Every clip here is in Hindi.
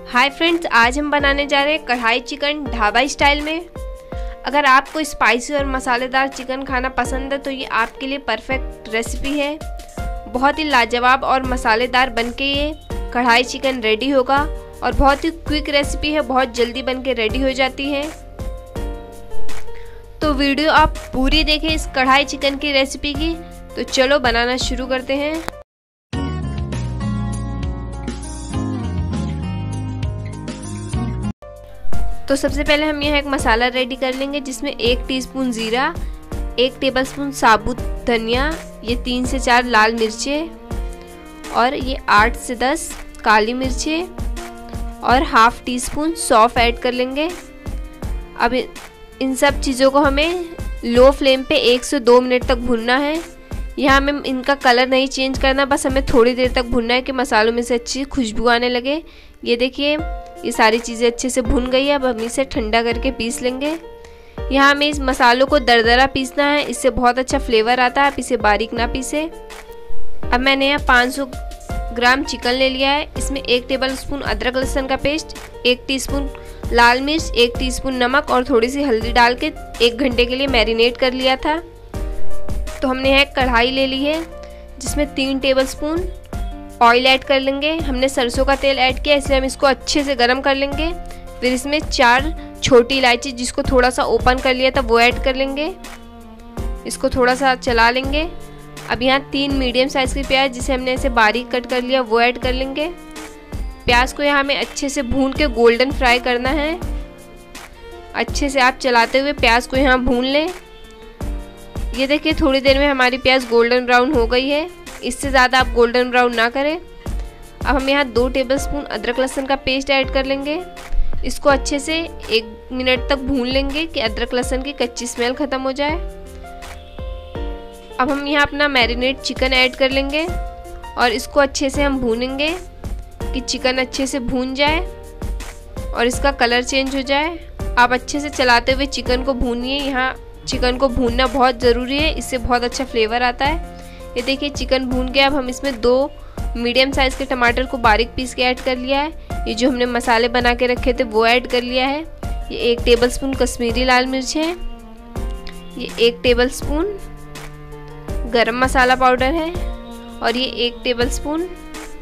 हाय फ्रेंड्स, आज हम बनाने जा रहे हैं कढ़ाई चिकन ढाबा स्टाइल में। अगर आपको स्पाइसी और मसालेदार चिकन खाना पसंद है तो ये आपके लिए परफेक्ट रेसिपी है। बहुत ही लाजवाब और मसालेदार बनके ये कढ़ाई चिकन रेडी होगा और बहुत ही क्विक रेसिपी है, बहुत जल्दी बनके रेडी हो जाती है। तो वीडियो आप पूरी देखें इस कढ़ाई चिकन की रेसिपी की। तो चलो बनाना शुरू करते हैं। तो सबसे पहले हम यहाँ एक मसाला रेडी कर लेंगे, जिसमें 1 टीस्पून जीरा, 1 टेबलस्पून साबुत धनिया, ये 3 से 4 लाल मिर्चें और ये 8 से 10 काली मिर्चें और हाफ टी स्पून सौंफ ऐड कर लेंगे। अब इन सब चीज़ों को हमें लो फ्लेम पे 1 से 2 मिनट तक भूनना है। यहाँ हमें इनका कलर नहीं चेंज करना, बस हमें थोड़ी देर तक भूनना है कि मसालों में से अच्छी खुशबू आने लगे। ये देखिए ये सारी चीज़ें अच्छे से भुन गई है। अब हम इसे ठंडा करके पीस लेंगे। यहाँ हमें इस मसालों को दरदरा पीसना है, इससे बहुत अच्छा फ्लेवर आता है। आप इसे बारीक ना पीसे। अब मैंने यहाँ 500 ग्राम चिकन ले लिया है। इसमें 1 टेबलस्पून अदरक लहसुन का पेस्ट, 1 टीस्पून लाल मिर्च, 1 टीस्पून नमक और थोड़ी सी हल्दी डाल के 1 घंटे के लिए मैरिनेट कर लिया था। तो हमने यहाँ एक कढ़ाई ले ली है, जिसमें 3 टेबलस्पून ऑयल ऐड कर लेंगे। हमने सरसों का तेल ऐड किया, इसलिए हम इसको अच्छे से गर्म कर लेंगे। फिर इसमें 4 छोटी इलायची, जिसको थोड़ा सा ओपन कर लिया था, वो ऐड कर लेंगे। इसको थोड़ा सा चला लेंगे। अब यहाँ 3 मीडियम साइज़ के प्याज, जिसे हमने ऐसे बारीक कट कर लिया, वो ऐड कर लेंगे। प्याज को यहाँ हमें अच्छे से भून के गोल्डन फ्राई करना है। अच्छे से आप चलाते हुए प्याज को यहाँ भून लें। ये देखिए थोड़ी देर में हमारी प्याज गोल्डन ब्राउन हो गई है। इससे ज़्यादा आप गोल्डन ब्राउन ना करें। अब हम यहाँ 2 टेबलस्पून अदरक लहसुन का पेस्ट ऐड कर लेंगे। इसको अच्छे से 1 मिनट तक भून लेंगे कि अदरक लहसुन की कच्ची स्मेल ख़त्म हो जाए। अब हम यहाँ अपना मैरिनेट चिकन ऐड कर लेंगे और इसको अच्छे से हम भूनेंगे कि चिकन अच्छे से भून जाए और इसका कलर चेंज हो जाए। आप अच्छे से चलाते हुए चिकन को भूनिए। यहाँ चिकन को भूनना बहुत ज़रूरी है, इससे बहुत अच्छा फ्लेवर आता है। ये देखिए चिकन भून गया। अब हम इसमें 2 मीडियम साइज़ के टमाटर को बारीक पीस के ऐड कर लिया है। ये जो हमने मसाले बना के रखे थे वो ऐड कर लिया है। ये 1 टेबलस्पून कश्मीरी लाल मिर्च है। ये 1 टेबलस्पून गरम मसाला पाउडर है और ये 1 टेबलस्पून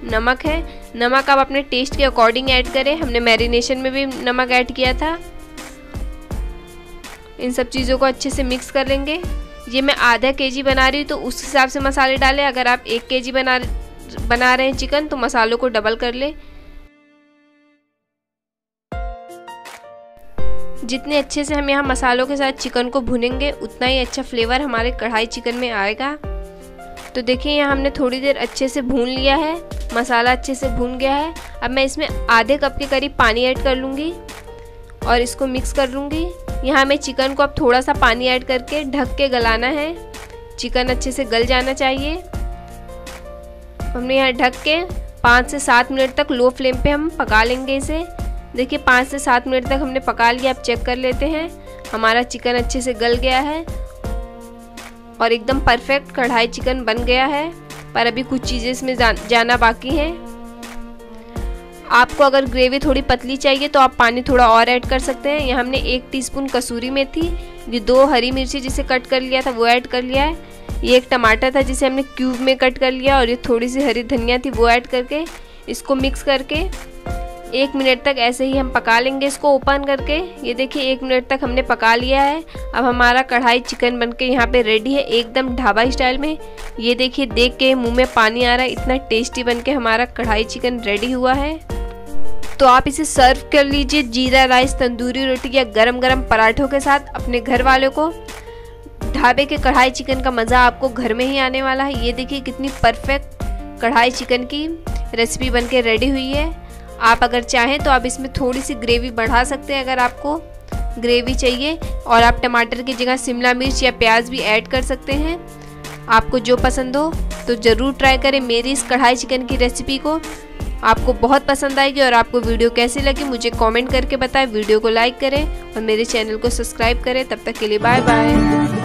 नमक है। नमक आप अपने टेस्ट के अकॉर्डिंग ऐड करें, हमने मैरिनेशन में भी नमक ऐड किया था। इन सब चीज़ों को अच्छे से मिक्स कर लेंगे। ये मैं आधा केजी बना रही हूँ तो उस हिसाब से मसाले डालें। अगर आप 1 केजी बना रहे हैं चिकन तो मसालों को डबल कर ले। जितने अच्छे से हम यहाँ मसालों के साथ चिकन को भुनेंगे उतना ही अच्छा फ्लेवर हमारे कढ़ाई चिकन में आएगा। तो देखिए यहाँ हमने थोड़ी देर अच्छे से भून लिया है, मसाला अच्छे से भून गया है। अब मैं इसमें आधे कप के करीब पानी ऐड कर लूँगी और इसको मिक्स कर लूँगी। यहाँ हमें चिकन को अब थोड़ा सा पानी ऐड करके ढक के गलाना है। चिकन अच्छे से गल जाना चाहिए। हमने यहाँ ढक के 5 से 7 मिनट तक लो फ्लेम पे हम पका लेंगे इसे। देखिए 5 से 7 मिनट तक हमने पका लिया। अब चेक कर लेते हैं। हमारा चिकन अच्छे से गल गया है और एकदम परफेक्ट कढ़ाई चिकन बन गया है। पर अभी कुछ चीज़ें इसमें जाना बाकी है। आपको अगर ग्रेवी थोड़ी पतली चाहिए तो आप पानी थोड़ा और ऐड कर सकते हैं। यहाँ हमने 1 टीस्पून कसूरी मेथी, ये 2 हरी मिर्ची जिसे कट कर लिया था वो ऐड कर लिया है। ये 1 टमाटर था जिसे हमने क्यूब में कट कर लिया और ये थोड़ी सी हरी धनिया थी वो ऐड करके इसको मिक्स करके 1 मिनट तक ऐसे ही हम पका लेंगे इसको ओपन करके। ये देखिए 1 मिनट तक हमने पका लिया है। अब हमारा कढ़ाई चिकन बनके यहाँ पे रेडी है, एकदम ढाबा स्टाइल में। ये देखिए देख के मुँह में पानी आ रहा है, इतना टेस्टी बनके हमारा कढ़ाई चिकन रेडी हुआ है। तो आप इसे सर्व कर लीजिए जीरा राइस, तंदूरी रोटी या गरम गरम पराठों के साथ अपने घर वालों को। ढाबे के कढ़ाई चिकन का मज़ा आपको घर में ही आने वाला है। ये देखिए कितनी परफेक्ट कढ़ाई चिकन की रेसिपी बनके रेडी हुई है। आप अगर चाहें तो आप इसमें थोड़ी सी ग्रेवी बढ़ा सकते हैं अगर आपको ग्रेवी चाहिए, और आप टमाटर की जगह शिमला मिर्च या प्याज भी ऐड कर सकते हैं। आपको जो पसंद हो तो ज़रूर ट्राई करें मेरी इस कढ़ाई चिकन की रेसिपी को। आपको बहुत पसंद आएगी। और आपको वीडियो कैसी लगी मुझे कमेंट करके बताएं। वीडियो को लाइक करें और मेरे चैनल को सब्सक्राइब करें। तब तक के लिए बाय बाय।